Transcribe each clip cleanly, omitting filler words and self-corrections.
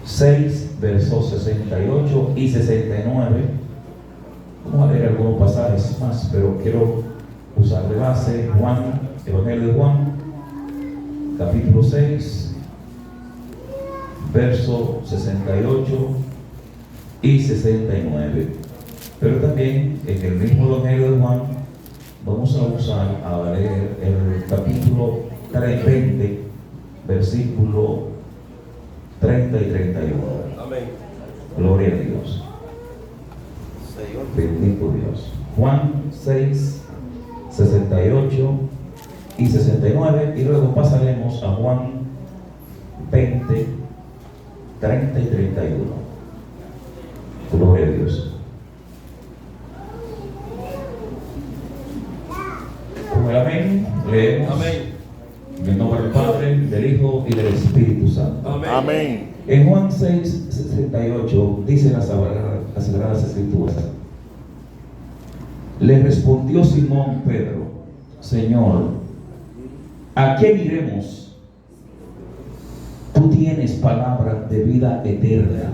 6, versos 68 y 69. Vamos a leer algunos pasajes más, pero quiero usar de base Juan, Evangelio de Juan, capítulo 6, verso 68 y 69. Pero también en el mismo Evangelio de Juan vamos a usar a leer el capítulo 20, versículo 30 y 31. Amén. Gloria a Dios. Bendito Dios. Juan 6, 68 y 69. Y luego pasaremos a Juan 20, 30 y 31. Gloria a Dios. Con el amén leemos. Amén. En el nombre del Padre, del Hijo y del Espíritu Santo. Amén. Amén. En Juan 6, 68 dice las Sagradas Escrituras: le respondió Simón Pedro: Señor, ¿a quién iremos? Tú tienes palabra de vida eterna,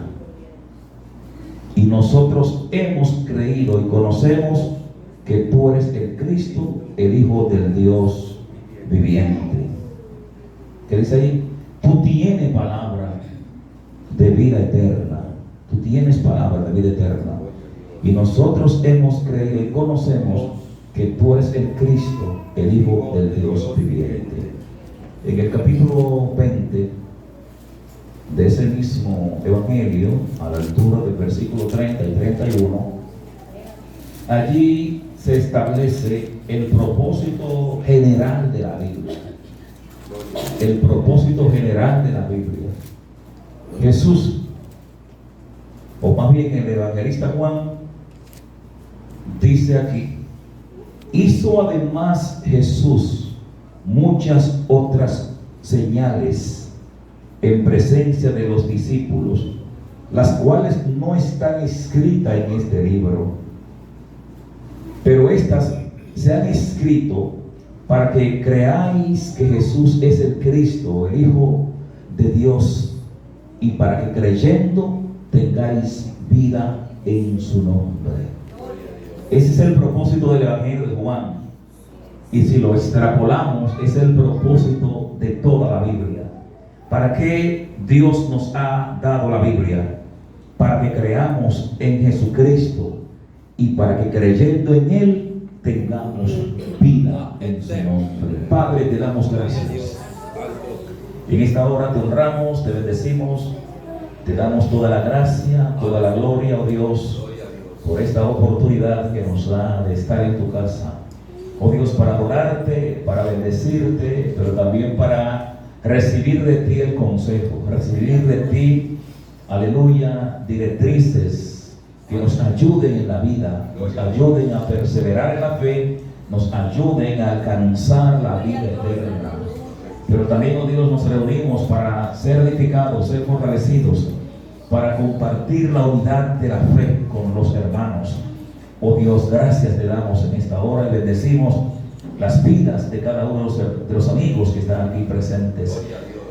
y nosotros hemos creído y conocemos que tú eres el Cristo, el Hijo del Dios viviente. ¿Qué dice ahí? Tú tienes palabra de vida eterna. Tú tienes palabra de vida eterna. Y nosotros hemos creído y conocemos que tú eres el Cristo, el Hijo del Dios viviente. En el capítulo 20 de ese mismo Evangelio, a la altura del versículo 30 y 31, allí se establece el propósito general de la Biblia. El propósito general de la Biblia. Jesús, o más bien el evangelista Juan, dice aquí: hizo además Jesús muchas otras señales en presencia de los discípulos, las cuales no están escritas en este libro, pero estas se han escrito para que creáis que Jesús es el Cristo, el Hijo de Dios, y para que creyendo tengáis vida en su nombre. Ese es el propósito del Evangelio de Juan. Y si lo extrapolamos, es el propósito de toda la Biblia. ¿Para qué Dios nos ha dado la Biblia? Para que creamos en Jesucristo y para que creyendo en Él tengamos vida en su nombre. Padre, te damos gracias. En esta hora te honramos, te bendecimos, te damos toda la gracia, toda la gloria, oh Dios, por esta oportunidad que nos da de estar en tu casa. Oh Dios, para adorarte, para bendecirte, pero también para recibir de ti el consejo, recibir de ti, aleluya, directrices que nos ayuden en la vida, nos ayuden a perseverar en la fe, nos ayuden a alcanzar la vida eterna. Pero también, oh Dios, nos reunimos para ser edificados, ser fortalecidos, para compartir la unidad de la fe con los hermanos. Oh Dios, gracias te damos en esta hora y bendecimos las vidas de cada uno de los amigos que están aquí presentes,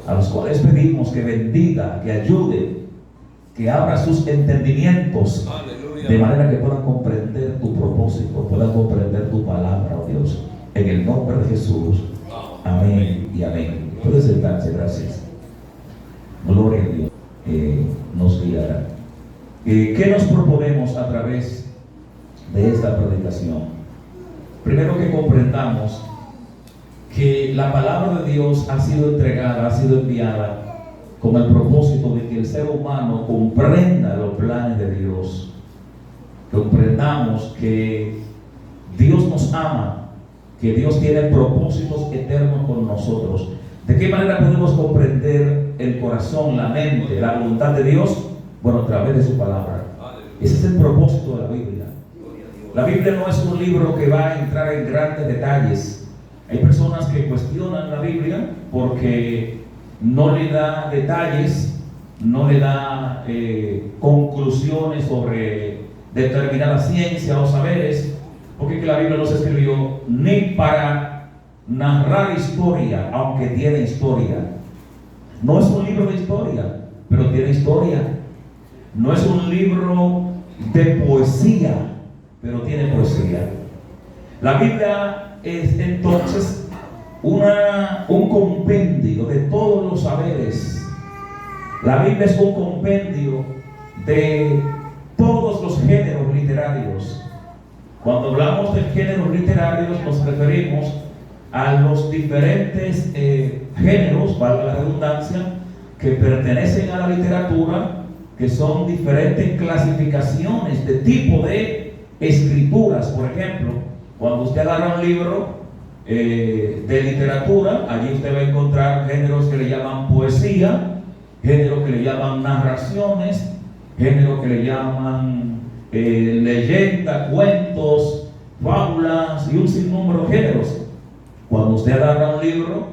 a los cuales pedimos que bendiga, que ayude, que abra sus entendimientos, de manera que puedan comprender tu propósito, puedan comprender tu palabra, oh Dios, en el nombre de Jesús. Amén y amén. Puede sentarse, gracias. Gloria a Dios. Nos guiará. ¿Qué nos proponemos a través de esta predicación? Primero, que comprendamos que la palabra de Dios ha sido entregada, ha sido enviada con el propósito de que el ser humano comprenda los planes de Dios. Comprendamos que Dios nos ama, que Dios tiene propósitos eternos con nosotros. ¿De qué manera podemos comprender el corazón, la mente, la voluntad de Dios? Bueno, a través de su palabra. Ese es el propósito de la Biblia. La Biblia no es un libro que va a entrar en grandes detalles. Hay personas que cuestionan la Biblia porque no le da detalles, no le da conclusiones sobre determinada ciencia o saberes, porque la Biblia no se escribió ni para narrar historia, aunque tiene historia. No es un libro de historia, pero tiene historia. No es un libro de poesía, pero tiene poesía. La Biblia es entonces un compendio de todos los saberes. La Biblia es un compendio de todos los géneros literarios. Cuando hablamos de géneros literarios nos referimos a los diferentes géneros, valga la redundancia, que pertenecen a la literatura, que son diferentes clasificaciones de tipo de escrituras. Por ejemplo, cuando usted agarra un libro de literatura, allí usted va a encontrar géneros que le llaman poesía, géneros que le llaman narraciones, géneros que le llaman leyenda, cuentos, fábulas y un sinnúmero de géneros. Cuando usted agarra un libro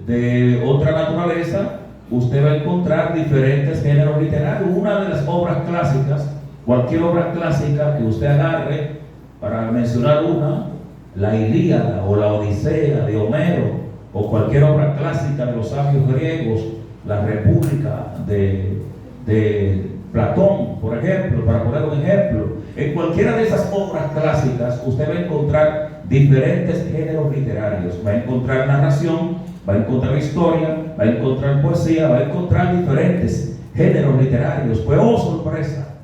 de otra naturaleza, usted va a encontrar diferentes géneros literarios. Una de las obras clásicas, cualquier obra clásica que usted agarre, para mencionar una, la Ilíada o la Odisea de Homero, o cualquier obra clásica de los sabios griegos, la República de Platón, por ejemplo, para poner un ejemplo. En cualquiera de esas obras clásicas usted va a encontrar diferentes géneros literarios. Va a encontrar narración, va a encontrar historia, va a encontrar poesía, va a encontrar diferentes géneros literarios. Pues, oh sorpresa,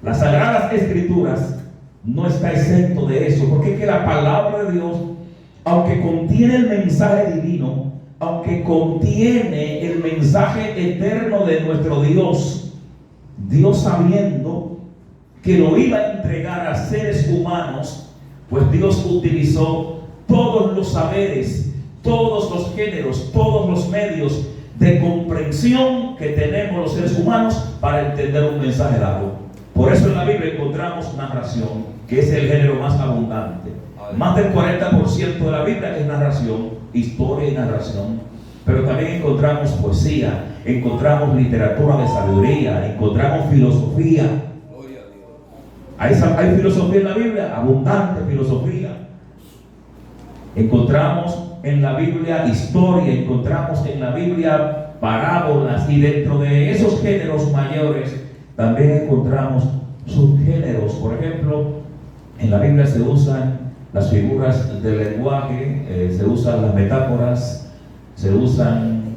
las Sagradas Escrituras no está exento de eso, porque es que la palabra de Dios, aunque contiene el mensaje divino, aunque contiene el mensaje eterno de nuestro Dios, Dios sabiendo que lo iba a entregar a seres humanos, pues Dios utilizó todos los saberes, todos los géneros, todos los medios de comprensión que tenemos los seres humanos para entender un mensaje dado. Por eso en la Biblia encontramos narración, que es el género más abundante. Más del 40% de la Biblia es narración, historia y narración. Pero también encontramos poesía, encontramos literatura de sabiduría, encontramos filosofía. Hay filosofía en la Biblia, abundante filosofía. Encontramos en la Biblia historia, encontramos en la Biblia parábolas, y dentro de esos géneros mayores también encontramos subgéneros. Por ejemplo, en la Biblia se usan las figuras del lenguaje, se usan las metáforas, se usan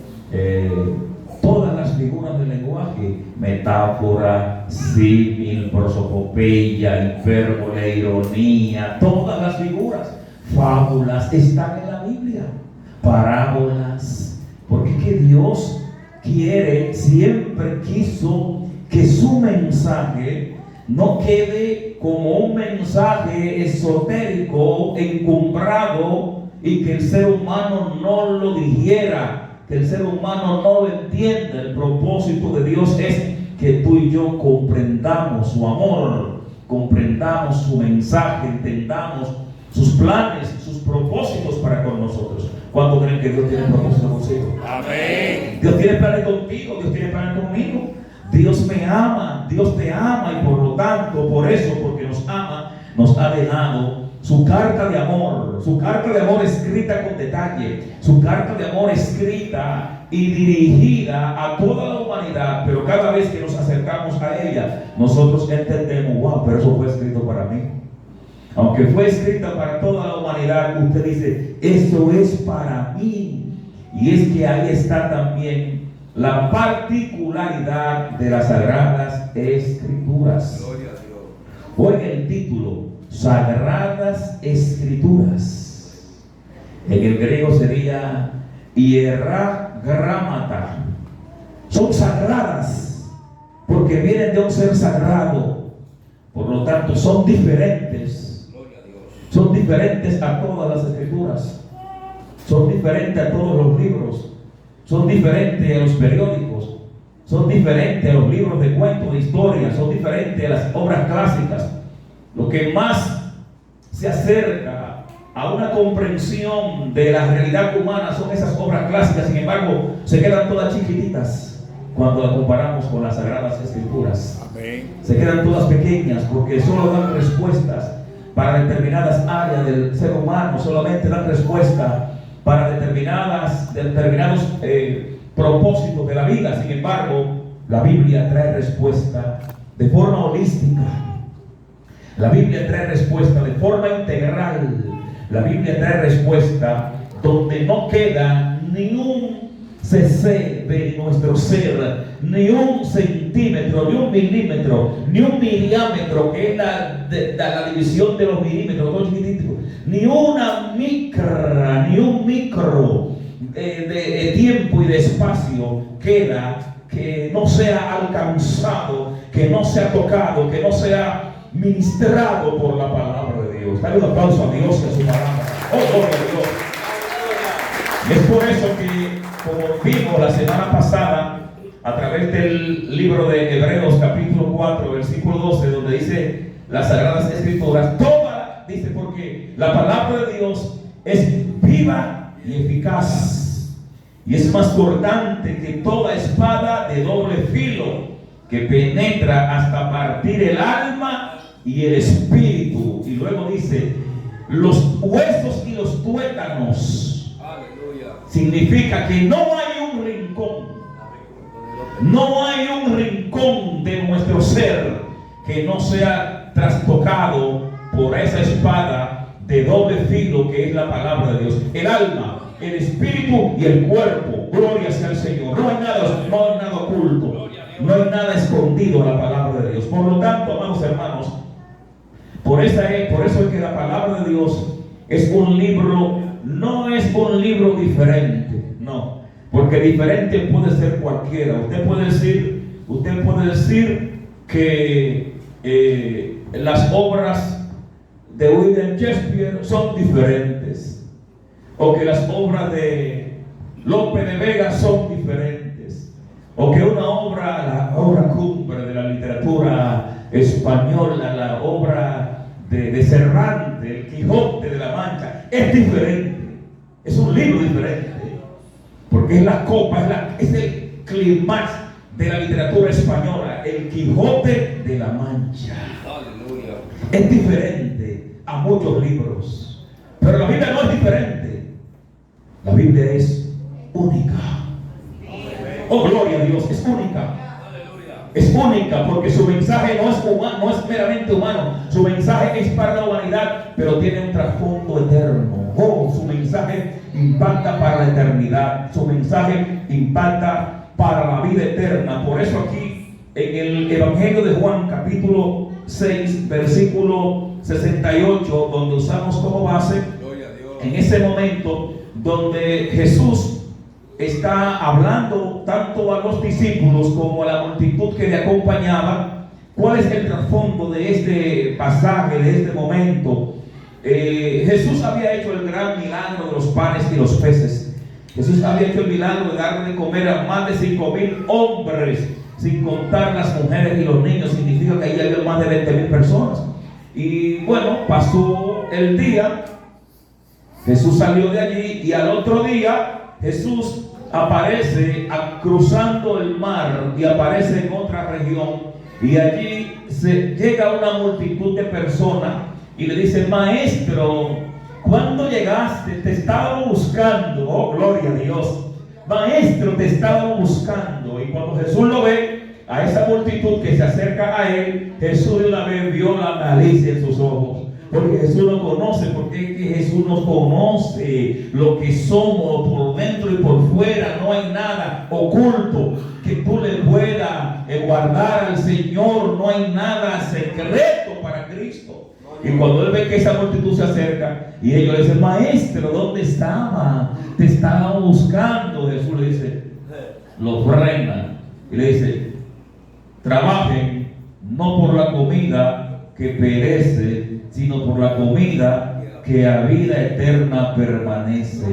todas las figuras del lenguaje: metáfora, símil, prosopopeya, hipérbole, ironía. Todas las figuras, fábulas están en la Biblia, parábolas, porque es que Dios quiere, siempre quiso que su mensaje no quede como un mensaje esotérico, encumbrado, y que el ser humano no lo dijera, que el ser humano no lo entienda. El propósito de Dios es que tú y yo comprendamos su amor, comprendamos su mensaje, entendamos sus planes, sus propósitos para con nosotros. ¿Cuánto creen que Dios tiene propósitos consigo? Amén. Dios tiene planes contigo, Dios tiene planes conmigo. Dios me ama, Dios te ama, y por lo tanto, por eso, porque nos ama, nos ha dejado su carta de amor escrita con detalle, su carta de amor escrita y dirigida a toda la humanidad. Pero cada vez que nos acercamos a ella, nosotros entendemos: wow, pero eso fue escrito para mí. Aunque fue escrita para toda la humanidad, usted dice: eso es para mí. Y es que ahí está también la particularidad de las Sagradas Escrituras. Gloria a Dios. Oiga el título: Sagradas Escrituras. En el griego sería hierra gramata. Son sagradas porque vienen de un ser sagrado. Por lo tanto, son diferentes. Gloria a Dios. Son diferentes a todas las escrituras. Son diferentes a todos los libros. Son diferentes a los periódicos, son diferentes a los libros de cuentos, de historia, son diferentes a las obras clásicas. Lo que más se acerca a una comprensión de la realidad humana son esas obras clásicas. Sin embargo, se quedan todas chiquititas cuando las comparamos con las Sagradas Escrituras. Amén. Se quedan todas pequeñas porque solo dan respuestas para determinadas áreas del ser humano, solamente dan respuesta para determinados propósitos de la vida. Sin embargo, la Biblia trae respuesta de forma holística. La Biblia trae respuesta de forma integral. La Biblia trae respuesta donde no queda ni un cc de nuestro ser, ni un centímetro, ni un milímetro, ni un miliámetro, que es la división de los milímetros, todo chiquitito, ni una micra, ni un micro de tiempo y de espacio queda que no sea alcanzado, que no sea tocado, que no sea ministrado por la palabra de Dios. Dale un aplauso a Dios y a su palabra. Oh, gloria a Dios. Es por eso que, como vimos la semana pasada, a través del libro de Hebreos capítulo 4, versículo 12, donde dice las Sagradas Escrituras, toda, dice, porque la palabra de Dios es viva y eficaz, y es más cortante que toda espada de doble filo, que penetra hasta partir el alma y el espíritu. Y luego dice, los huesos y los tuétanos. Significa que no hay un rincón, no hay un rincón de nuestro ser que no sea trastocado por esa espada de doble filo que es la palabra de Dios. El alma, el espíritu y el cuerpo. Gloria sea al Señor. No hay nada oculto, no hay nada escondido en la palabra de Dios. Por lo tanto, amados hermanos, por eso es que la palabra de Dios es un libro. No es un libro diferente, no, porque diferente puede ser cualquiera. Usted puede decir que las obras de William Shakespeare son diferentes, o que las obras de Lope de Vega son diferentes, o que la obra cumbre de la literatura española, la obra de Cervantes, el Quijote de la Mancha, es diferente. Es un libro diferente, porque es la copa, es el clímax de la literatura española, el Quijote de la Mancha. Aleluya. Es diferente a muchos libros, pero la Biblia no es diferente. La Biblia es única. Oh, gloria a Dios, es única. Es única porque su mensaje no es meramente humano. Su mensaje es para la humanidad, pero tiene un trasfondo eterno. Oh, su mensaje impacta para la eternidad. Su mensaje impacta para la vida eterna. Por eso aquí en el Evangelio de Juan capítulo 6 versículo 68, donde usamos como base, en ese momento donde Jesús está hablando tanto a los discípulos como a la multitud que le acompañaba. ¿Cuál es el trasfondo de este pasaje, de este momento? Jesús había hecho el gran milagro de los panes y los peces. Jesús había hecho el milagro de darle de comer a más de 5,000 hombres, sin contar las mujeres y los niños. Significa que ahí había más de 20,000 personas. Y bueno, pasó el día, Jesús salió de allí, y al otro día Jesús aparece cruzando el mar y aparece en otra región, y allí llega una multitud de personas y le dice: Maestro, ¿cuándo llegaste? Te estaba buscando. Oh, gloria a Dios. Maestro, te estaba buscando. Y cuando Jesús lo ve, a esa multitud que se acerca a él, Jesús de una vez vio la malicia en sus ojos. Porque Jesús lo conoce, porque Jesús nos conoce lo que somos por dentro y por fuera. No hay nada oculto que tú le puedas guardar al Señor. No hay nada secreto para Cristo. Y cuando él ve que esa multitud se acerca y ellos le dicen: Maestro, ¿dónde estaba? Te estaba buscando. Jesús le dice, lo frena y le dice: trabajen no por la comida que perece, sino por la comida que a vida eterna permanece.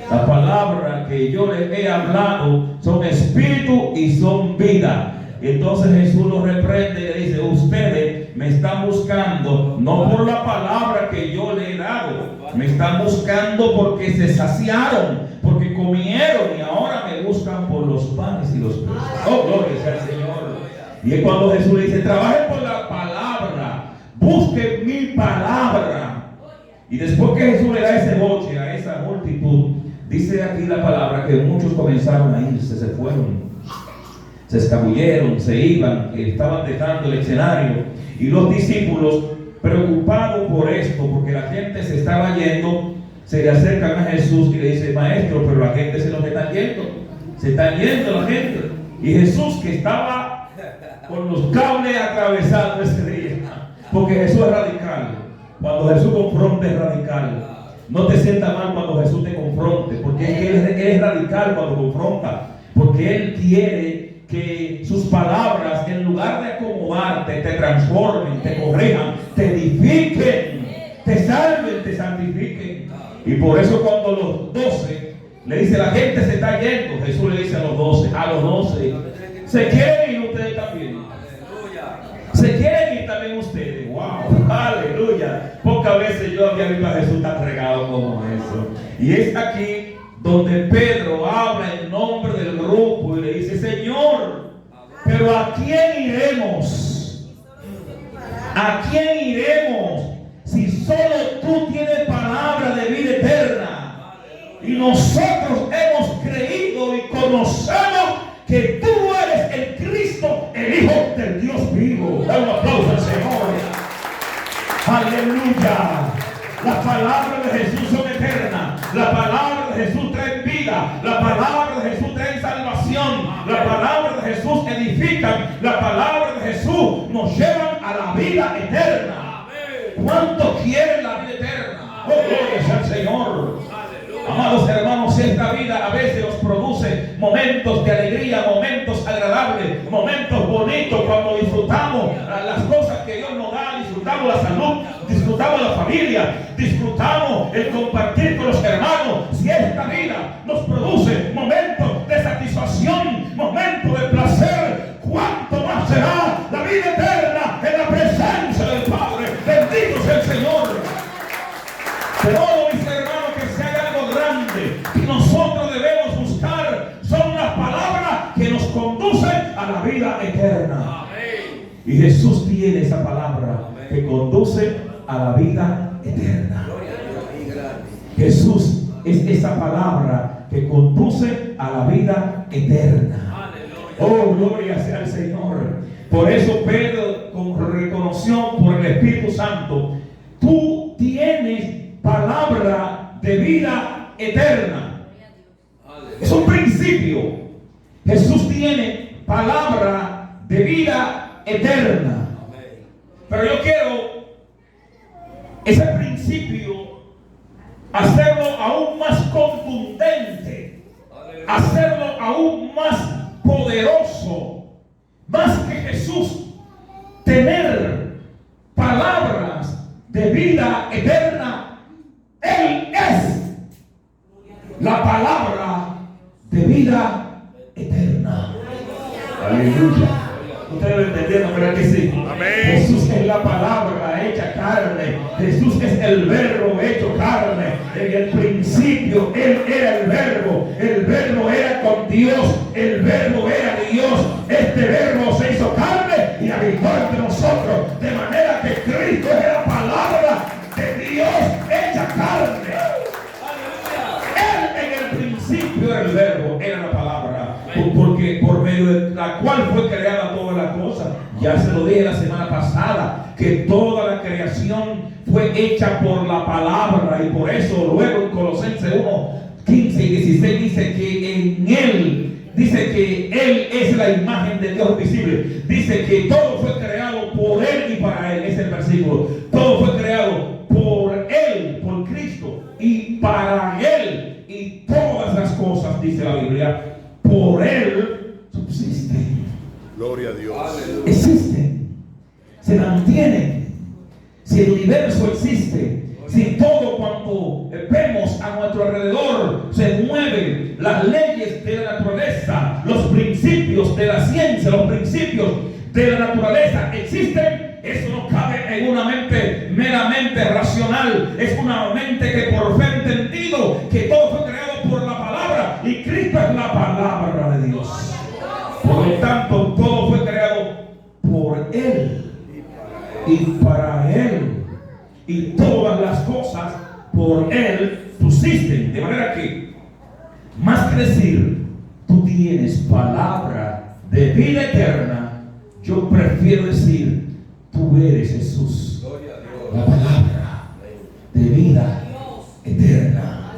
La palabra que yo les he hablado son espíritu y son vida. Y entonces Jesús los reprende y le dice: ustedes me están buscando no por la palabra que yo le he dado, me están buscando porque se saciaron, porque comieron, y ahora me buscan por los panes y los peces. Oh, gloria sea al Señor. Y es cuando Jesús le dice: trabajen por la palabra, busquen mi palabra. Y después que Jesús le da ese boche a esa multitud, dice aquí la palabra que muchos comenzaron a irse, se se escabulleron, se iban, estaban dejando el escenario. Y los discípulos, preocupados por esto, porque la gente se estaba yendo, se le acercan a Jesús y le dicen: Maestro, pero la gente se nos está yendo. Se está yendo la gente. Y Jesús, que estaba con los cables atravesados ese día, porque Jesús es radical. Cuando Jesús confronta es radical. No te sientas mal cuando Jesús te confronte, porque Él es radical cuando confronta, porque Él quiere que sus palabras, en lugar de acomodarte, te transformen, te corrijan, te edifiquen, te salven, te santifiquen. Y por eso cuando los 12 le dice: la gente se está yendo, Jesús le dice a los 12, ¿se quieren ir ustedes también? ¿Se quieren ir también ustedes? ¡Wow! ¡Aleluya! Pocas veces yo había visto a Jesús tan regado como eso. Y es aquí donde Pedro habla en nombre del grupo y le dice: Señor, ¿pero a quién iremos? ¿A quién iremos? Si solo tú tienes palabra de vida eterna. Y nosotros hemos creído y conocemos que tú eres el Cristo, el Hijo del Dios vivo. Da un aplauso al Señor. Aleluya. Las palabras de Jesús son eternas. La palabra de Jesús trae vida. La palabra de Jesús trae salvación. La palabra de Jesús edifica. La palabra de Jesús nos lleva a la vida eterna. ¿Cuántos quieren la vida eterna? Oh, gloria sea al Señor. Amados hermanos, esta vida a veces nos produce momentos de alegría, momentos agradables, momentos bonitos cuando disfrutamos las cosas que Dios nos da, disfrutamos la salud, disfrutamos la familia, disfrutamos el compartir con los hermanos. Si esta vida nos produce momentos de satisfacción, momentos de placer, ¿cuánto más será la vida eterna en la presencia del Padre? Bendito sea el Señor. Pero mis hermanos, que sea algo grande y nosotros debemos buscar son las palabras que nos conducen a la vida eterna. Amén. Y Jesús tiene esa palabra. Amén. Que conduce a la vida eterna. Jesús es esa palabra que conduce a la vida eterna. Aleluya. Oh, gloria sea al Señor. Por eso Pedro reconoció por el Espíritu Santo: tú tienes palabra de vida eterna. Es un principio. Jesús tiene palabra de vida eterna. Pero yo quiero ese principio hacerlo aún más contundente, hacerlo aún más poderoso, más que Jesús tener palabras de vida eterna. Él es la palabra de vida eterna. Aleluya. Ustedes lo entendieron, ¿verdad que sí? Amén. Jesús es la palabra hecha carne. Jesús es el verbo hecho carne. En el principio Él era el verbo. El verbo era con Dios. El verbo era Dios. Este verbo se hizo carne y habitó entre nosotros. De manera que Cristo es la palabra de Dios hecha carne. Él en el principio era el verbo, era la palabra, porque por medio de la cual fue creada toda la cosa. Ya se lo dije la semana pasada, que toda la creación fue hecha por la palabra, y por eso luego en Colosenses 1, 15 y 16 dice que en Él, dice que Él es la imagen de Dios visible. Dice que todo fue creado por Él y para Él. Es el versículo. Todo fue creado por Él, por Cristo, y para Él. Y todas las cosas, dice la Biblia, por Él subsisten. Gloria a Dios. Existen, se mantienen. Si el universo existe, si todo cuanto vemos a nuestro alrededor se mueve, las leyes de la naturaleza, los principios de la ciencia, los principios de la naturaleza existen, eso no cabe en una mente meramente racional. Es una mente que por fe ha entendido que todo fue creado por la palabra, y Cristo es la palabra de Dios. Por lo tanto, todo fue creado por Él y para Él, y todas las cosas por Él subsisten. De manera que, más que decir, tú tienes palabra de vida eterna, yo prefiero decir, tú eres Jesús, la palabra de vida eterna.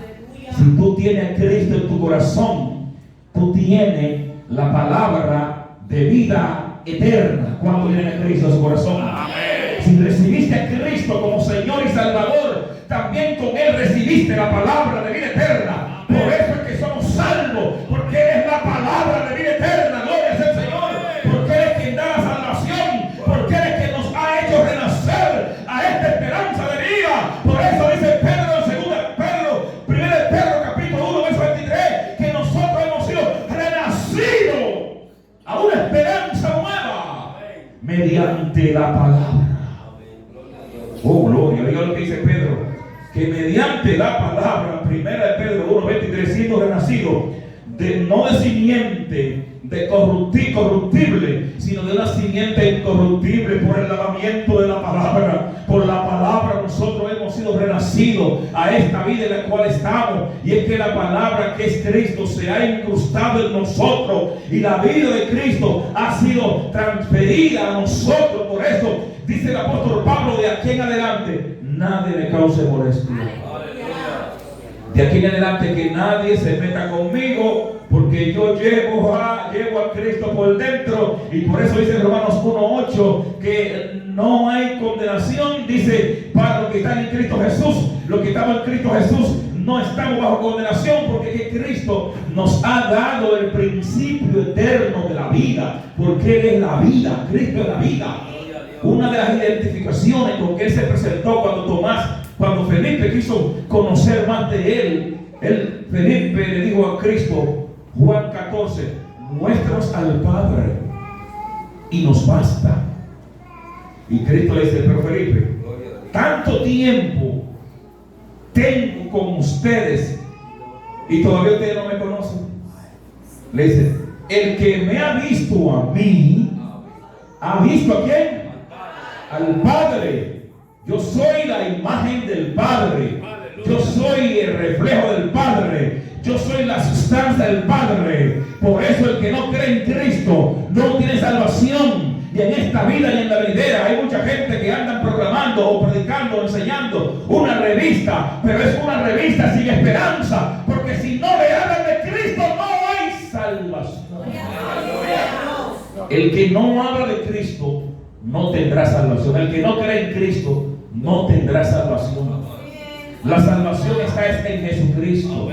Si tú tienes a Cristo en tu corazón, tú tienes la palabra de vida eterna. ¿Cuánto tiene a Cristo en su corazón? Si recibiste a Cristo como Señor y Salvador, también con Él recibiste la palabra de vida eterna. Por eso es que somos salvos, porque Él es la palabra de vida eterna. Gloria sea al Señor, porque Él es quien da la salvación, porque Él es quien nos ha hecho renacer a esta esperanza de vida. Por eso dice Pedro en 1 Pedro capítulo 1 verso 23, que nosotros hemos sido renacidos a una esperanza nueva mediante la palabra. Oh, gloria. Oiga lo que dice Pedro, que mediante la palabra, 1 Pedro 1:23, siendo renacido no de simiente de corruptible, sino de una simiente incorruptible por el lavamiento de la palabra. Por la palabra nosotros hemos sido renacidos a esta vida en la cual estamos, y es que la palabra que es Cristo se ha incrustado en nosotros, y la vida de Cristo ha sido transferida a nosotros. Por eso dice el apóstol Pablo, de aquí en adelante nadie me cause molestia. De aquí en adelante que nadie se meta conmigo, porque yo llevo a Cristo por dentro. Y por eso dice Romanos 1:8 que no hay condenación, dice, para los que están en Cristo Jesús. Los que estamos en Cristo Jesús no estamos bajo condenación, porque Cristo nos ha dado el principio eterno de la vida, porque Él es la vida. Cristo es la vida. Una de las identificaciones con que Él se presentó cuando Felipe quiso conocer más de Él, Felipe le dijo a Cristo, Juan 14, muéstranos al Padre y nos basta. Y Cristo le dice, pero Felipe, tanto tiempo tengo con ustedes y todavía ustedes no me conocen. Le dice, el que me ha visto a mí, ¿ha visto a quién? Al Padre. Yo soy la imagen del Padre. Yo soy el reflejo del Padre. Yo soy la sustancia del Padre. Por eso el que no cree en Cristo no tiene salvación. Y en esta vida y en la venidera hay mucha gente que andan proclamando o predicando o enseñando una revista, pero es una revista sin esperanza, porque si no le hablan de Cristo no hay salvación. El que no habla de Cristo no tendrá salvación. El que no cree en Cristo no tendrá salvación. La salvación está en Jesucristo,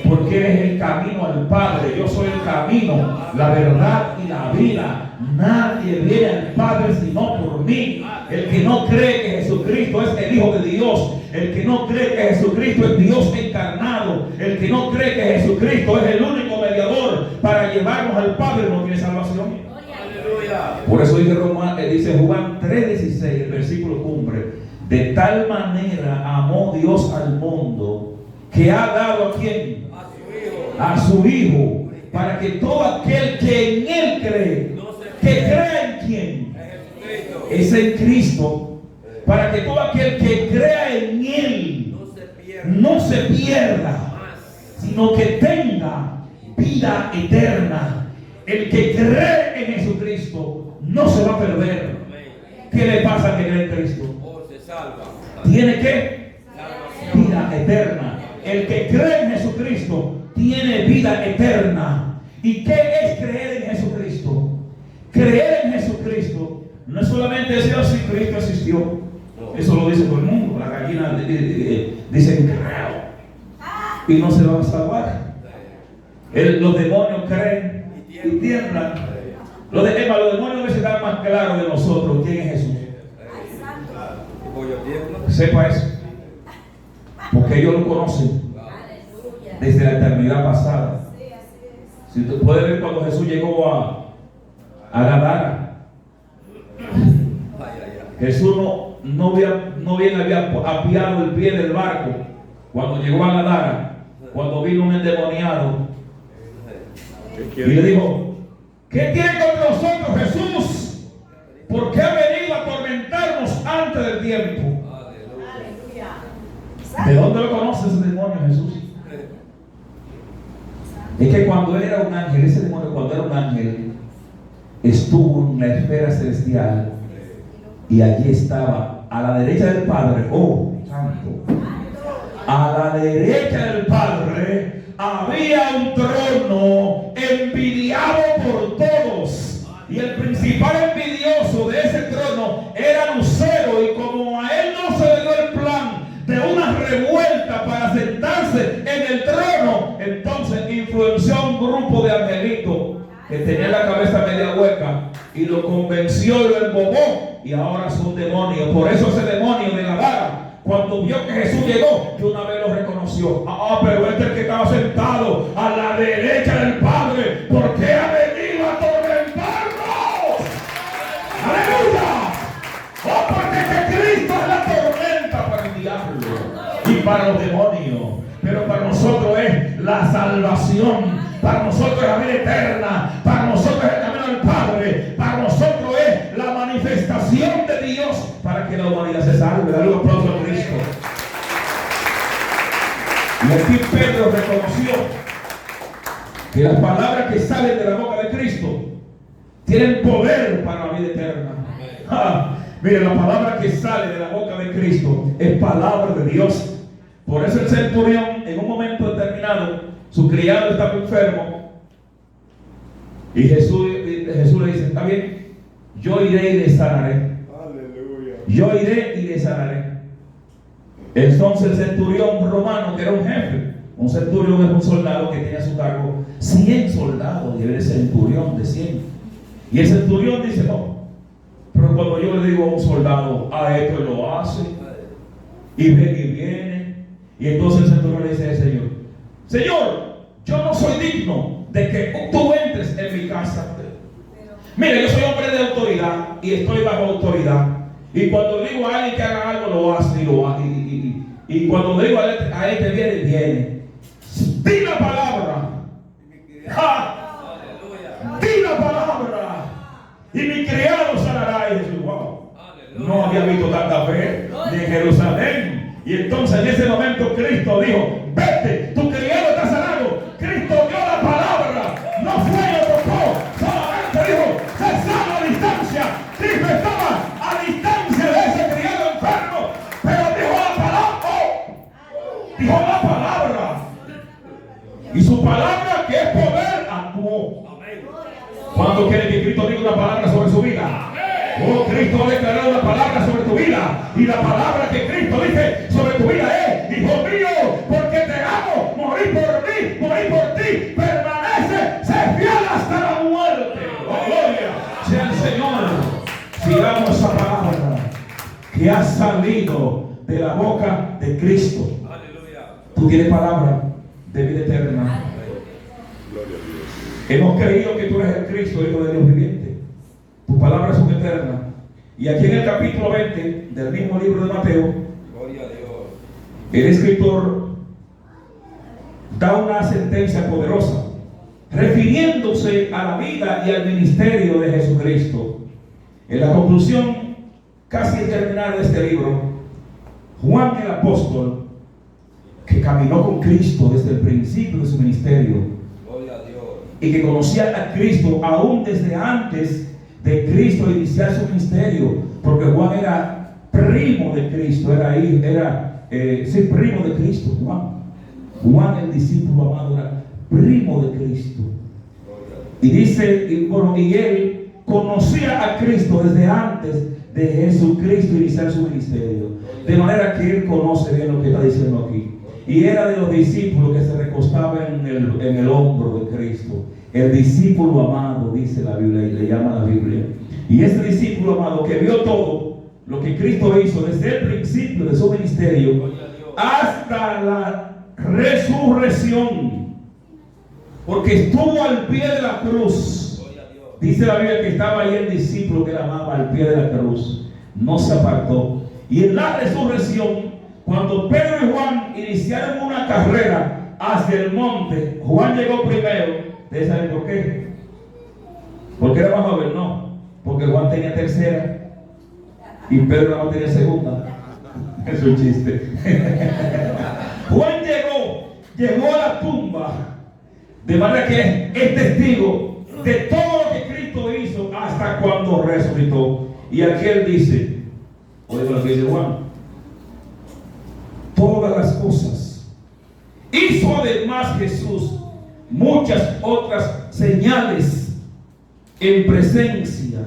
porque Él es el camino al Padre. Yo soy el camino, la verdad y la vida. Nadie viene al Padre sino por mí. El que no cree que Jesucristo es el Hijo de Dios, el que no cree que Jesucristo es Dios encarnado, el que no cree que Jesucristo es el único mediador para llevarnos al Padre, no tiene salvación. Por eso dice Juan 3:16, el versículo cumbre, de tal manera amó Dios al mundo que ha dado ¿a quién? A su Hijo, para que todo aquel que en Él cree, que crea en quién, es en Cristo, para que todo aquel que crea en Él no se pierda, sino que tenga vida eterna. El que cree en Jesucristo no se va a perder. ¿Qué le pasa al que cree en Cristo? Tiene que vida eterna. El que cree en Jesucristo tiene vida eterna. ¿Y qué es creer en Jesucristo? Creer en Jesucristo no es solamente decir si Cristo existió. Eso lo dice todo el mundo. La gallina dice creo y no se va a salvar. Los demonios creen y tiemblan. Los demonios a veces están más claros de nosotros quién es Jesús. Sepa eso, porque ellos lo conocen desde la eternidad pasada. Si usted puede ver cuando Jesús llegó a Gadara, Jesús no bien había apiado el pie del barco cuando llegó a Gadara, cuando vino un endemoniado y le dijo, ¿qué tiene contra nosotros Jesús? ¿Por qué ha venido a atormentarnos antes del tiempo? ¿De dónde lo conoce ese demonio Jesús? Es que cuando él era un ángel, ese demonio cuando era un ángel, estuvo en la esfera celestial y allí estaba a la derecha del Padre. Oh, santo. A la derecha del Padre había un trono envidiado por todos, y el principal envidioso de ese trono era Lucero, y como a él no se le dio el plan de una revuelta para sentarse en el trono, entonces influenció a un grupo de angelitos que tenía la cabeza media hueca y lo convenció y lo embobó, y ahora son demonios. Por eso ese demonio de la vara, cuando vio que Jesús llegó, de una vez lo reconoció. Pero este es el que estaba sentado a la derecha del Padre, porque ha venido a atormentarnos. ¡Aleluya! Porque que Cristo es la tormenta para el diablo y para los demonios, pero para nosotros es la salvación, para nosotros es la vida eterna, para nosotros es el camino del Padre, para nosotros es la manifestación de Dios para que la humanidad se salve. Dale un aplauso a Cristo. Y aquí Pedro reconoció que las palabras que salen de la boca de Cristo tienen poder para la vida eterna. Mire, la palabra que sale de la boca de Cristo es palabra de Dios. Por eso el centurión, en un momento determinado, su criado estaba enfermo, y Jesús le dice: está bien, yo iré y le sanaré. Aleluya. Yo iré y le sanaré. Entonces el centurión romano, que era un jefe, un centurión es un soldado que tenía a su cargo 100 soldados, y él es centurión de 100. Y el centurión dice: no, pero cuando yo le digo a un soldado, a esto él lo hace, y viene. Y entonces el centurión le dice al Señor: Señor, yo no soy digno de que tú entres en mi casa. Mira, yo soy hombre de autoridad y estoy bajo autoridad. Y cuando digo a alguien que haga algo, lo hace y lo hace. Y cuando digo a él que viene. Di la palabra. Di la palabra. Y mi criado sanará. Y Jesús, wow, no había visto tanta fe ni en Jerusalén. Y entonces en ese momento Cristo dijo: vete, tu criado está sanado. Cristo dio la palabra, no fue y lo tocó, solamente dijo: se sana a distancia. Cristo estaba a distancia de ese criado enfermo, pero dijo la palabra. Dijo la palabra, y su palabra, que es poder, actuó. ¿Cuántos quieren que Cristo diga una palabra sobre su vida? Oh, Cristo ha declarado una palabra sobre tu vida, y la palabra que Cristo dice sobre tu vida es: hijo mío, porque te amo, morí por ti, permanece, sé fiel hasta la muerte. Oh, gloria sea el Señor. Sigamos esa palabra que ha salido de la boca de Cristo. Tú tienes palabra de vida eterna. Hemos creído que tú eres el Cristo, Hijo de Dios viviente. Tus palabras son eternas. Y aquí en el capítulo 20 del mismo libro de Mateo, el escritor da una sentencia poderosa, refiriéndose a la vida y al ministerio de Jesucristo. En la conclusión casi terminal de este libro, Juan el apóstol, que caminó con Cristo desde el principio de su ministerio, y que conocía a Cristo aún desde antes de Cristo iniciar su ministerio, porque Juan era primo de Cristo, primo de Cristo. Juan el discípulo amado era primo de Cristo, y dice, y él conocía a Cristo desde antes de Jesucristo iniciar su ministerio, de manera que él conoce bien lo que está diciendo aquí. Y era de los discípulos que se recostaban en el hombro de Cristo. El discípulo amado, dice la Biblia, y le llama la Biblia. Y ese discípulo amado que vio todo lo que Cristo hizo desde el principio de su ministerio hasta la resurrección, porque estuvo al pie de la cruz. Dice la Biblia que estaba ahí el discípulo que la amaba al pie de la cruz, no se apartó. Y en la resurrección, cuando Pedro y Juan iniciaron una carrera hacia el monte, Juan llegó primero. ¿Ustedes saben por qué? Porque era más joven, no. Porque Juan tenía tercera y Pedro no tenía segunda. Es un chiste. Juan llegó a la tumba, de manera que es testigo de todo lo que Cristo hizo hasta cuando resucitó. Y aquí él dice, oiga lo que dice Juan, todas las cosas. Hizo además Jesús muchas otras señales en presencia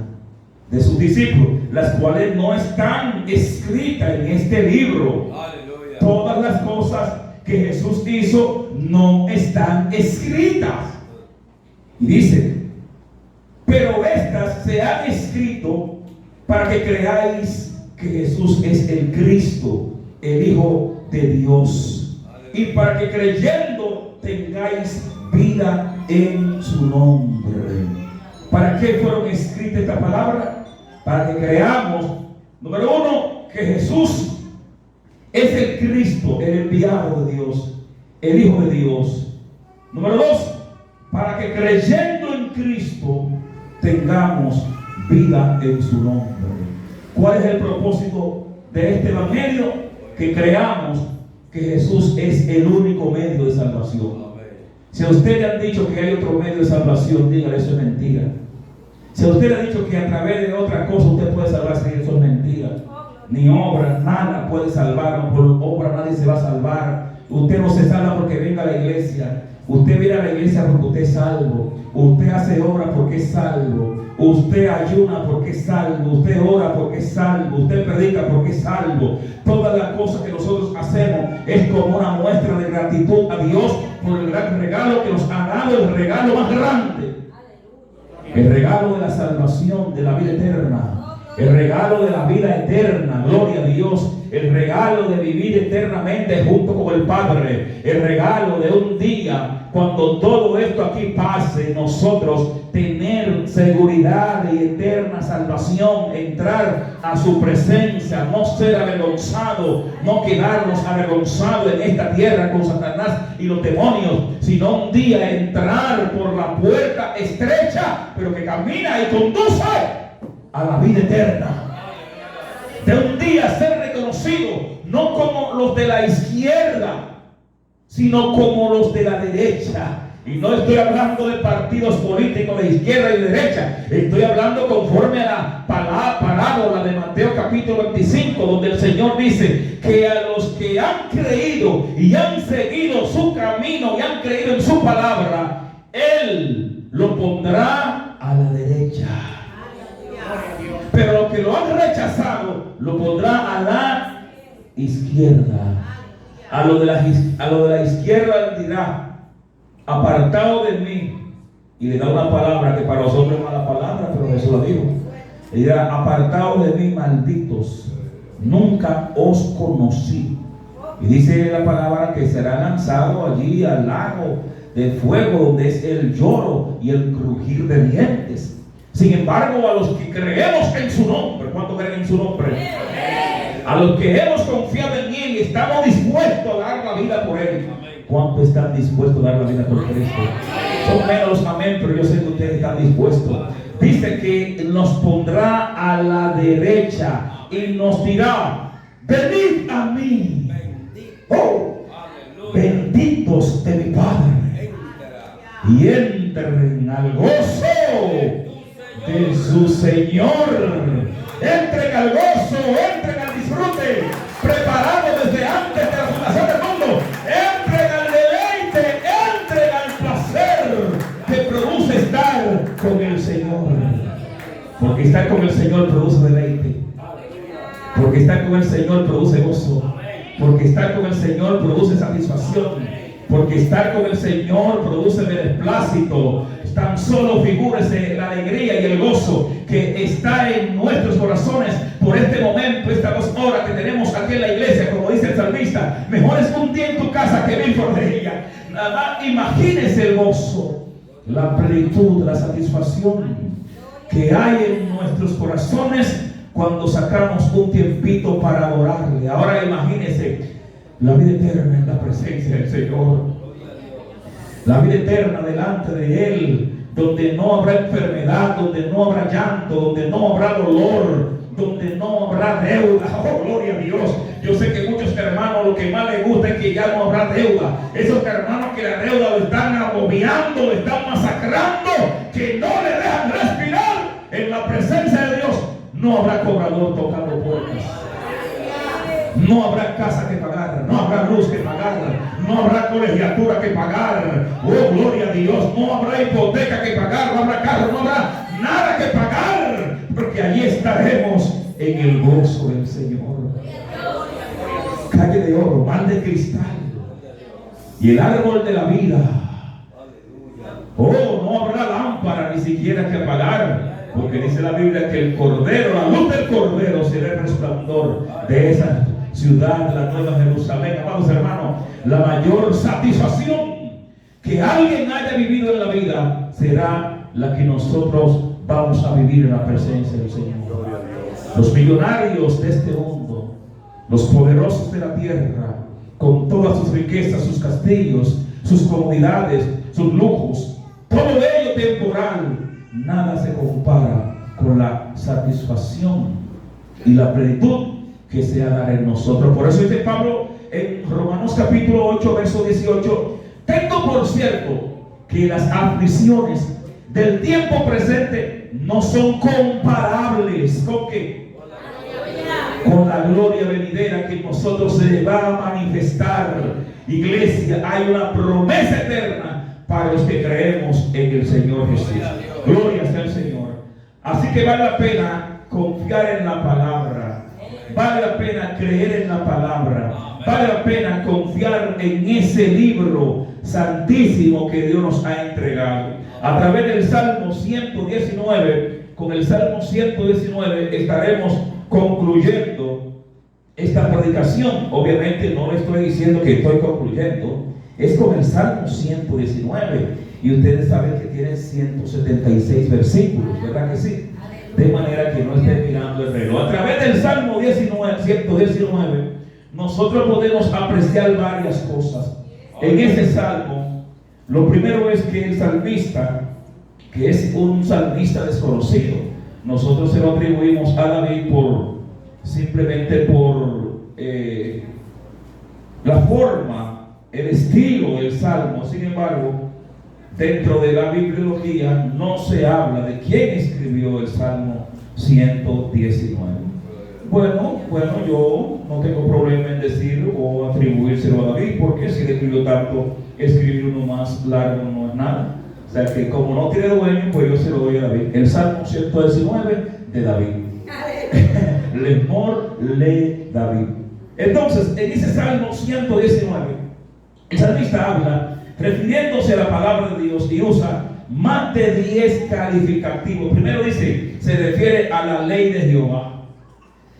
de sus discípulos, las cuales no están escritas en este libro. Aleluya. Todas las cosas que Jesús hizo no están escritas. Y dice, pero estas se han escrito para que creáis que Jesús es el Cristo, el Hijo de Dios, y para que creyendo tengáis vida en su nombre. ¿Para qué fueron escritas esta palabra? Para que creamos, número uno, que Jesús es el Cristo, el enviado de Dios, el Hijo de Dios. Número dos, para que creyendo en Cristo tengamos vida en su nombre. ¿Cuál es el propósito de este evangelio? Que creamos que Jesús es el único medio de salvación. Si a usted le han dicho que hay otro medio de salvación, dígale, eso es mentira. Si a usted le han dicho que a través de otra cosa usted puede salvarse, eso es mentira. Ni obra, nada puede salvar. Por obra nadie se va a salvar. Usted no se salva porque venga a la iglesia. Usted viene a la iglesia porque usted es salvo. Usted hace obra porque es salvo. Usted ayuna porque es salvo. Usted ora porque es salvo. Usted predica porque es salvo. Todas las cosas que nosotros hacemos es como una muestra de gratitud a Dios por el gran regalo que nos ha dado, el regalo más grande. El regalo de la salvación, de la vida eterna. El regalo de la vida eterna, gloria a Dios. El regalo de vivir eternamente junto con el Padre. El regalo de un día, cuando todo esto aquí pase, nosotros tener seguridad y eterna salvación, entrar a su presencia, no ser avergonzado, no quedarnos avergonzados en esta tierra con Satanás y los demonios, sino un día entrar por la puerta estrecha, pero que camina y conduce a la vida eterna. De un día ser reconocido no como los de la izquierda, sino como los de la derecha. Y no estoy hablando de partidos políticos de izquierda y de derecha. Estoy hablando conforme a la parábola de Mateo capítulo 25, donde el Señor dice que a los que han creído y han seguido su camino y han creído en su palabra, Él lo pondrá a la derecha. Pero los que lo han rechazado, lo pondrá a la izquierda. A lo de la izquierda dirá, apartado de mí, y le da una palabra que para los hombres es mala palabra, pero Jesús lo dijo. Le dirá, apartado de mí, malditos, nunca os conocí. Y dice la palabra que será lanzado allí al lago de fuego, donde es el lloro y el crujir de dientes. Sin embargo, a los que creemos en su nombre, ¿cuánto creen en su nombre? A los que hemos confiado en Él y estamos dispuestos a dar la vida por Él. ¿Cuánto están dispuestos a dar la vida por Cristo? Son menos, amén, pero yo sé que ustedes están dispuestos. Dice que nos pondrá a la derecha y nos dirá, venid a mí. Oh, benditos de mi Padre, y entren al gozo de su Señor. Entren al gozo, entren al disfrute, preparado desde antes de la fundación del mundo. Entren al deleite, entren al placer que produce estar con el Señor. Porque estar con el Señor produce deleite. Porque estar con el Señor produce gozo. Porque estar con el Señor produce satisfacción. Porque estar con el Señor produce beneplácito. Tan solo figúrese la alegría y el gozo que está en nuestros corazones por este momento, estas 2 horas que tenemos aquí en la iglesia. Como dice el salmista, mejor es un día en tu casa que 1000 fuera de ella. Nada más imagínese el gozo, la plenitud, la satisfacción que hay en nuestros corazones cuando sacamos un tiempito para adorarle. Ahora imagínese la vida eterna en la presencia del Señor. La vida eterna delante de Él, donde no habrá enfermedad, donde no habrá llanto, donde no habrá dolor, donde no habrá deuda. Oh, gloria a Dios. Yo sé que muchos hermanos lo que más les gusta es que ya no habrá deuda. Esos hermanos que la deuda lo están agobiando, lo están masacrando, que no le dejan respirar. en la presencia de Dios, no habrá cobrador tocando puertas. No habrá casa que pagar, no habrá luz que pagar, no habrá colegiatura que pagar. Oh, gloria a Dios. No habrá hipoteca que pagar, no habrá carro, no habrá nada que pagar, porque allí estaremos en el gozo del Señor. Calle de oro, mar de cristal y el árbol de la vida. Oh, no habrá lámpara ni siquiera que apagar, porque dice la Biblia que el Cordero, la luz del Cordero será el resplandor de esa ciudad, la Nueva Jerusalén. Amados hermanos, la mayor satisfacción que alguien haya vivido en la vida será la que nosotros vamos a vivir en la presencia del Señor. Los millonarios de este mundo, los poderosos de la tierra, con todas sus riquezas, sus castillos, sus comodidades, sus lujos, todo ello temporal, nada se compara con la satisfacción y la plenitud que se ha dado en nosotros. Por eso dice Pablo en Romanos capítulo 8, verso 18: tengo por cierto que las aflicciones del tiempo presente no son comparables con ¿qué? Con la gloria venidera que en nosotros se va a manifestar. Iglesia, hay una promesa eterna para los que creemos en el Señor Jesús. Gloria sea al Señor. Así que vale la pena confiar en la palabra, vale la pena creer en la palabra, vale la pena confiar en ese libro santísimo que Dios nos ha entregado. A través del Salmo 119, con el Salmo 119 estaremos concluyendo esta predicación. Obviamente no le estoy diciendo que estoy concluyendo, es con el Salmo 119, y ustedes saben que tiene 176 versículos, ¿verdad que sí? De manera que no estén mirando el reloj. A través del Salmo 119 nosotros podemos apreciar varias cosas. En ese Salmo, lo primero es que el salmista, que es un salmista desconocido, nosotros se lo atribuimos a David simplemente por la forma, el estilo del Salmo. Sin embargo, dentro de la bibliología no se habla de quién escribió el Salmo 119. Bueno, yo no tengo problema en decirlo o atribuírselo a David, porque si le escribió tanto, escribir uno más largo no es nada. O sea que como no tiene dueño, pues yo se lo doy a David. El Salmo 119 de David. Lemor le David. Entonces, en ese Salmo 119, el salmista habla refiriéndose a la palabra de Dios y usa más de 10 calificativos. Primero dice, se refiere a la ley de Jehová,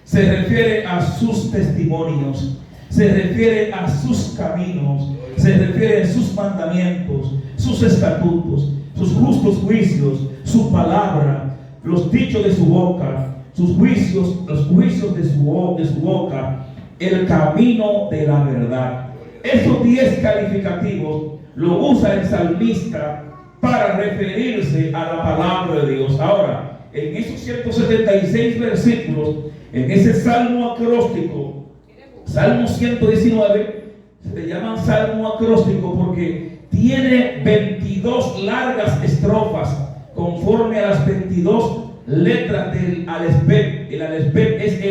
se refiere a sus testimonios, se refiere a sus caminos, se refiere a sus mandamientos, sus estatutos, sus justos juicios, su palabra, los dichos de su boca, sus juicios, los juicios de su boca, el camino de la verdad. Esos 10 calificativos lo usa el salmista para referirse a la palabra de Dios. Ahora, en esos 176 versículos, en ese salmo acróstico, Salmo 119, se le llaman salmo acróstico porque tiene 22 largas estrofas conforme a las 22 letras del alefbet. El alefbet es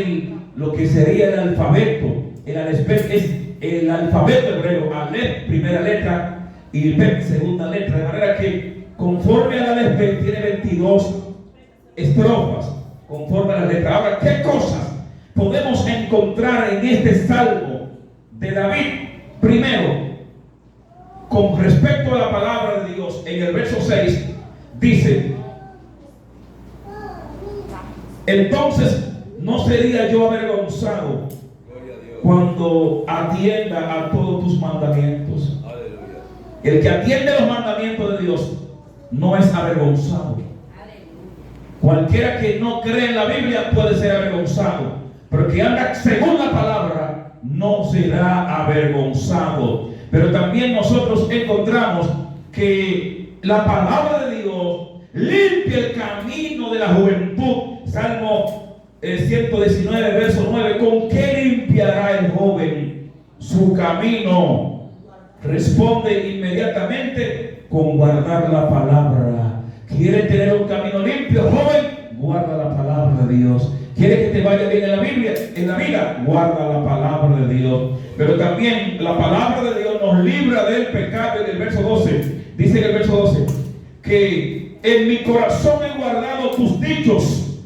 lo que sería el alfabeto. El alefbet es el alfabeto hebreo. Alef, primera letra, y bet, segunda letra. De manera que conforme al alefbet tiene 22 estrofas conforme a la letra. Ahora, ¿qué cosas podemos encontrar en este salmo de David? Primero, con respecto a la palabra de Dios, en el verso 6 dice: entonces no sería yo avergonzado cuando atienda a todos tus mandamientos. El que atiende los mandamientos de Dios no es avergonzado. Cualquiera que no cree en la Biblia puede ser avergonzado, pero que anda según la palabra no será avergonzado. Pero también nosotros encontramos que la palabra de Dios limpia el camino de la juventud. Salmo 119, verso 9: ¿con qué limpiará el joven su camino? Responde inmediatamente: con guardar la palabra. ¿Quiere tener un camino limpio, joven? Guarda la palabra de Dios. ¿Quieres que te vaya bien en la Biblia? En la vida, guarda la palabra de Dios. Pero también la palabra de Dios nos libra del pecado. En el verso 12, dice en el verso 12, que en mi corazón he guardado tus dichos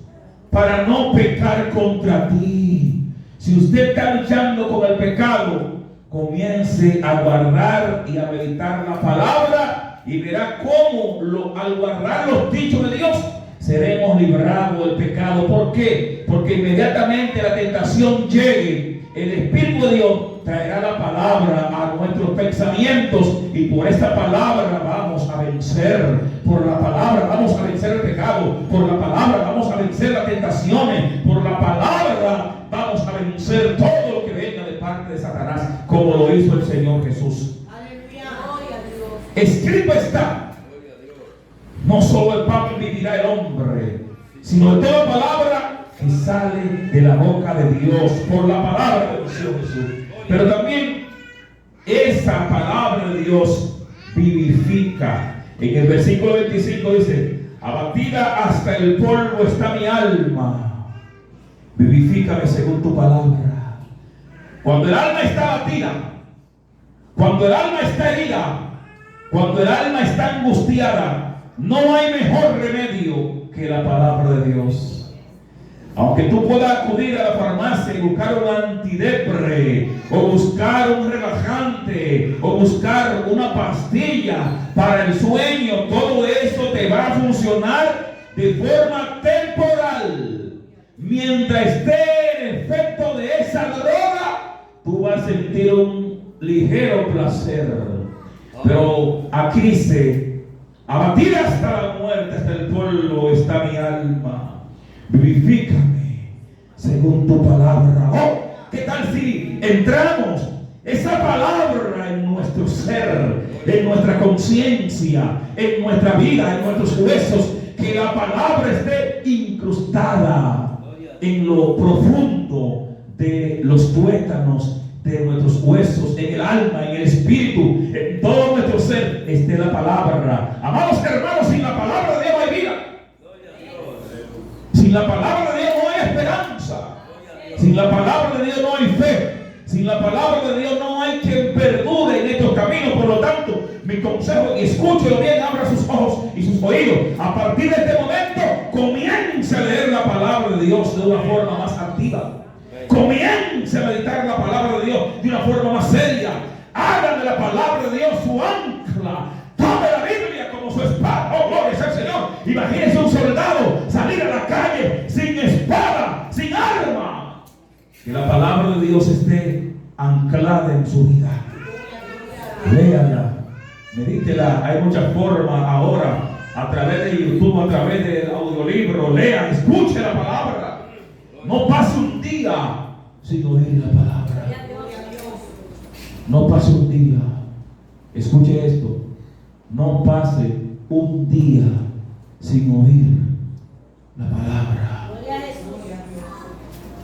para no pecar contra ti. Si usted está luchando con el pecado, comience a guardar y a meditar la palabra y verá cómo al guardar los dichos de Dios seremos librados del pecado. ¿Por qué? Porque inmediatamente la tentación llegue, el Espíritu de Dios traerá la palabra a nuestros pensamientos y por esta palabra vamos a vencer. Por la palabra vamos a vencer el pecado. Por la palabra vamos a vencer las tentaciones. Por la palabra vamos a vencer todo lo que venga de parte de Satanás, como lo hizo el Señor Jesús. Escrito está: no solo el pan vivirá el hombre, sino de toda palabra que sale de la boca de Dios. Por la palabra de Jesús. Pero también esa palabra de Dios vivifica. En el versículo 25 dice: abatida hasta el polvo está mi alma, vivifícame según tu palabra. Cuando el alma está abatida, cuando el alma está herida, cuando el alma está angustiada, no hay mejor remedio que la palabra de Dios. Aunque tú puedas acudir a la farmacia y buscar un antidepre, o buscar un relajante, o buscar una pastilla para el sueño, todo eso te va a funcionar de forma temporal. Mientras esté en efecto de esa droga, tú vas a sentir un ligero placer. Pero aquí dice: abatida hasta la muerte, hasta el polvo está mi alma, vivifícame según tu palabra. Oh, ¿qué tal si entramos esa palabra en nuestro ser, en nuestra conciencia, en nuestra vida, en nuestros huesos? Que la palabra esté incrustada en lo profundo de los tuétanos de nuestros huesos, en el alma, en el espíritu, en todo nuestro ser esté la palabra. Amados hermanos, sin la palabra de Dios no hay vida. Sin la palabra de Dios no hay esperanza. Sin la palabra de Dios no hay fe. Sin la palabra de Dios no hay quien perdure en estos caminos. Por lo tanto, mi consejo, y escúchelo bien, abra sus ojos y sus oídos. A partir de este momento, comience a leer la palabra de Dios de una forma más activa. Comience a meditar la palabra de Dios de una forma más seria. Haga de la palabra de Dios su ancla. Tome la Biblia como su espada. Oh, gloria sea al Señor. Imagínese un soldado salir a la calle sin espada, sin arma. Que la palabra de Dios esté anclada en su vida. Léala, medítela. Hay muchas formas ahora, a través de YouTube, a través del audiolibro. Lea, escuche la palabra. No pase un día sin oír la palabra. No pase un día. Escuche esto. No pase un día sin oír la palabra.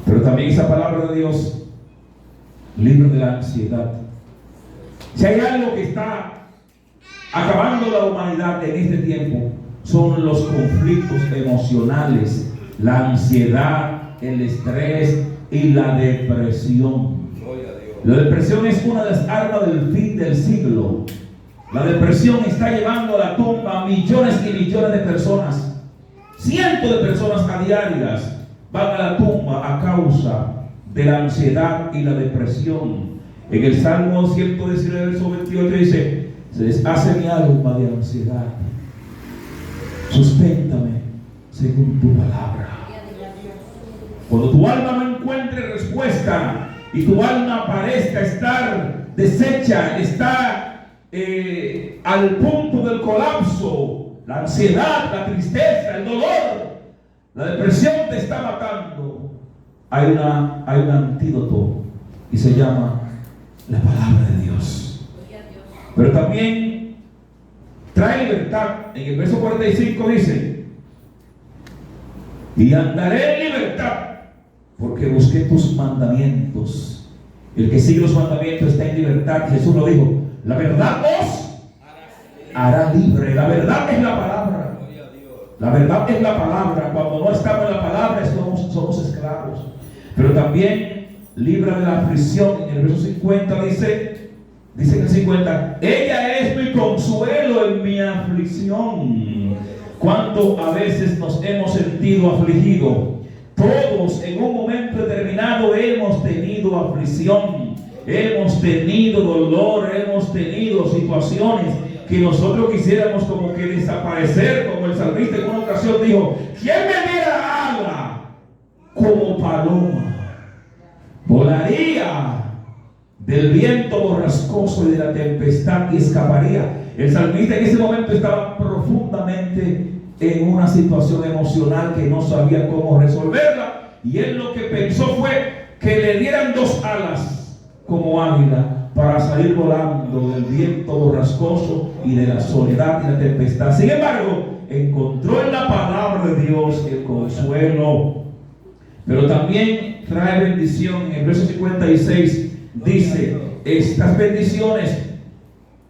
Pero también esa palabra de Dios libra de la ansiedad. Si hay algo que está acabando la humanidad en este tiempo, son los conflictos emocionales, la ansiedad, el estrés y la depresión. La depresión es una de las armas del fin del siglo. La depresión está llevando a la tumba a millones y millones de personas. Cientos de personas a diarias van a la tumba a causa de la ansiedad y la depresión. En el Salmo 119, verso 28 dice: se deshace mi alma de ansiedad. Susténtame según tu palabra. Cuando tu alma no encuentre respuesta y tu alma parezca estar deshecha, está al punto del colapso, la ansiedad, la tristeza, el dolor, la depresión te está matando, hay un antídoto y se llama la palabra de Dios. Pero también trae libertad. En el verso 45 dice: y andaré en libertad, porque busqué tus mandamientos. El que sigue los mandamientos está en libertad. Jesús lo dijo: la verdad os hará libre. La verdad es la palabra. La verdad es la palabra. Cuando no estamos en la palabra, somos esclavos. Pero también libra de la aflicción. En el verso 50 dice en el 50, ella es mi consuelo en mi aflicción. Cuánto a veces nos hemos sentido afligidos. Todos en un momento determinado hemos tenido aflicción, hemos tenido dolor, hemos tenido situaciones que nosotros quisiéramos como que desaparecer, como el salmista en una ocasión dijo, ¿quién me diera ala como paloma? Volaría del viento borrascoso y de la tempestad y escaparía. El salmista en ese momento estaba profundamente en una situación emocional que no sabía cómo resolverla, y él lo que pensó fue que le dieran dos alas como águila para salir volando del viento borrascoso y de la soledad y la tempestad. Sin embargo, encontró en la palabra de Dios el consuelo, pero también trae bendición. En el verso 56 dice, estas bendiciones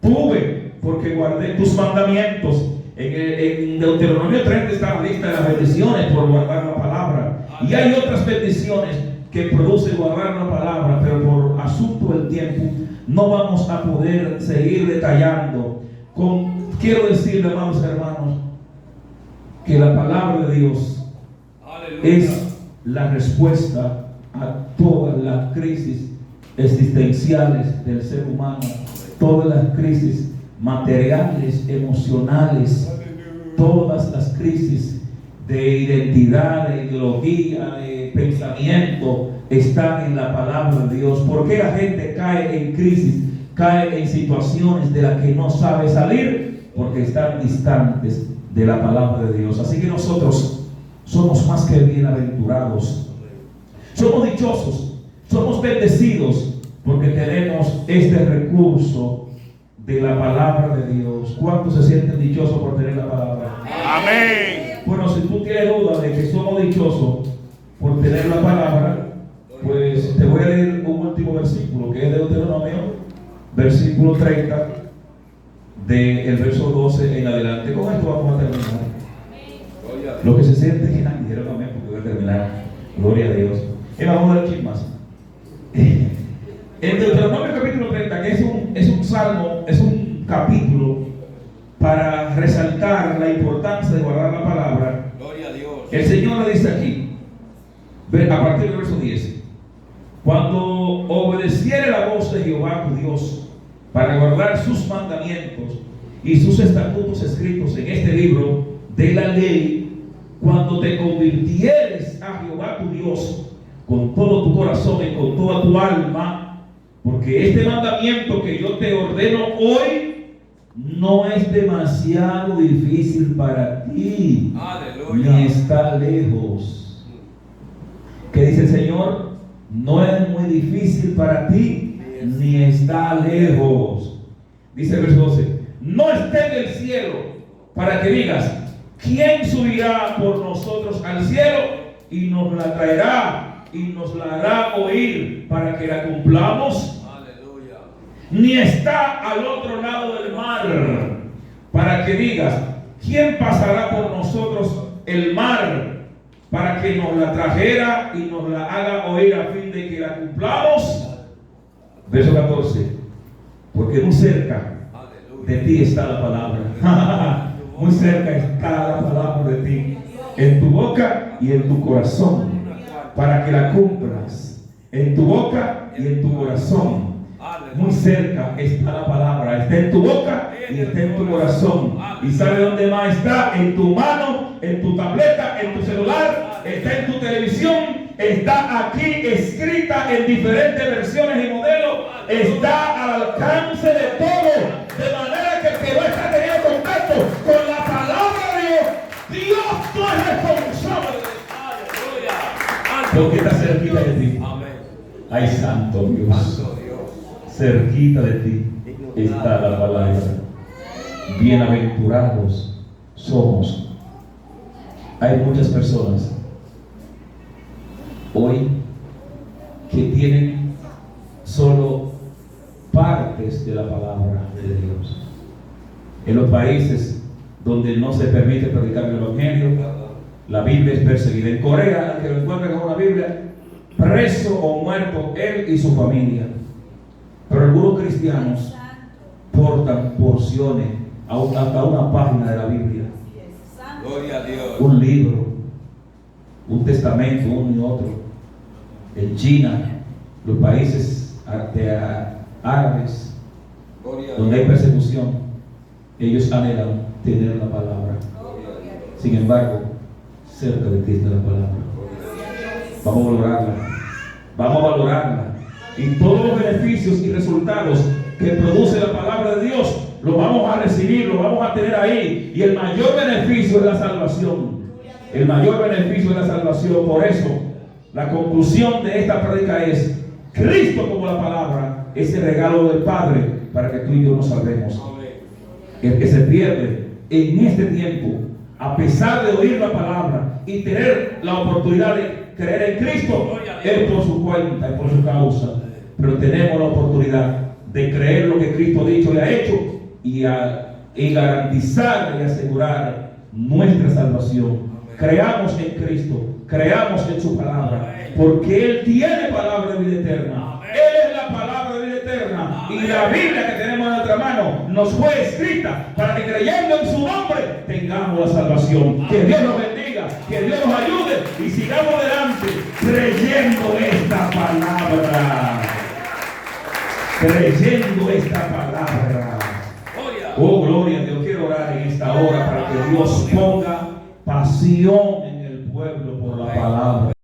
tuve porque guardé tus mandamientos. En Deuteronomio 30 está la lista de las bendiciones por guardar la palabra. Y hay otras bendiciones que produce guardar la palabra, pero por asunto del tiempo no vamos a poder seguir detallando. Quiero decirle, amados hermanos, que la palabra de Dios es la respuesta a todas las crisis existenciales del ser humano, todas las crisis materiales, emocionales, todas las crisis de identidad, de ideología, de pensamiento, están en la palabra de Dios. ¿Por qué la gente cae en crisis, cae en situaciones de las que no sabe salir? Porque están distantes de la palabra de Dios. Así que nosotros somos más que bienaventurados, somos dichosos, somos bendecidos, porque tenemos este recurso de la palabra de Dios. ¿Cuántos se sienten dichosos por tener la palabra? Amén. Bueno, si tú tienes duda de que somos dichosos por tener la palabra, pues te voy a leer un último versículo, que es de Deuteronomio, versículo 30, del verso 12 en adelante. Con esto vamos a terminar. Lo que se siente que dijeron amén, porque voy a terminar. Gloria a Dios. Y vamos a ver quién más. En Deuteronomio capítulo 30, que es un salmo, es un capítulo para resaltar la importancia de guardar la palabra. Gloria a Dios. El Señor le dice aquí, a partir del verso 10, cuando obedeciere la voz de Jehová tu Dios para guardar sus mandamientos y sus estatutos escritos en este libro de la ley, cuando te convirtieres a Jehová tu Dios con todo tu corazón y con toda tu alma, porque este mandamiento que yo te ordeno hoy no es demasiado difícil para ti. Aleluya. Ni está lejos. ¿Qué dice el Señor? No es muy difícil para ti, ni está lejos. Dice el verso 12, no esté en el cielo para que digas, ¿quién subirá por nosotros al cielo y nos la traerá y nos la hará oír para que la cumplamos? Ni está al otro lado del mar para que digas, ¿quién pasará por nosotros el mar para que nos la trajera y nos la haga oír a fin de que la cumplamos? Verso 14, porque muy cerca de ti está la palabra. Muy cerca está la palabra de ti, en tu boca y en tu corazón, para que la cumplas. En tu boca y en tu corazón. Muy cerca está la palabra, está en tu boca y está en tu corazón. ¿Y sabe dónde más está? En tu mano, en tu tableta, en tu celular, está en tu televisión, está aquí escrita en diferentes versiones y modelos, está al alcance de todos, de manera que el que no está teniendo contacto con la palabra de Dios, Dios no es responsable. Porque está cerquita de ti. Ay, santo Dios. Cerquita de ti está la palabra. Bienaventurados somos. Hay muchas personas hoy que tienen solo partes de la palabra de Dios. En los países donde no se permite predicar el Evangelio. La Biblia es perseguida. En Corea, al que lo encuentre con una Biblia, preso o muerto él y su familia. Pero algunos cristianos portan porciones, hasta una página de la Biblia, Gloria a Dios. un libro, un testamento, uno y otro. En China, los países árabes, Gloria a donde hay Dios. persecución, ellos anhelan tener la palabra. Sin embargo, cerca de ti está la palabra. Vamos a valorarla. Vamos a valorarla. Y todos los beneficios y resultados que produce la palabra de Dios, los vamos a recibir, los vamos a tener ahí. Y el mayor beneficio es la salvación. El mayor beneficio es la salvación. Por eso, la conclusión de esta prédica es: Cristo como la palabra es el regalo del Padre para que tú y yo nos salvemos. El que se pierde en este tiempo, a pesar de oír la palabra y tener la oportunidad de creer en Cristo, es por su cuenta, es por su causa. Pero tenemos la oportunidad de creer lo que Cristo ha dicho y ha hecho, y garantizar y asegurar nuestra salvación. Creamos en Cristo, creamos en su palabra, porque Él tiene palabra de vida eterna. Él es la palabra de vida eterna, y la Biblia que tenemos en nuestra mano nos fue escrita para que, creyendo en su nombre, tengamos la salvación. Que Dios nos bendiga, que Dios nos ayude y sigamos adelante creyendo esta palabra. Creyendo esta palabra. Oh, gloria a Dios. Quiero orar en esta hora para que Dios ponga pasión en el pueblo por la palabra.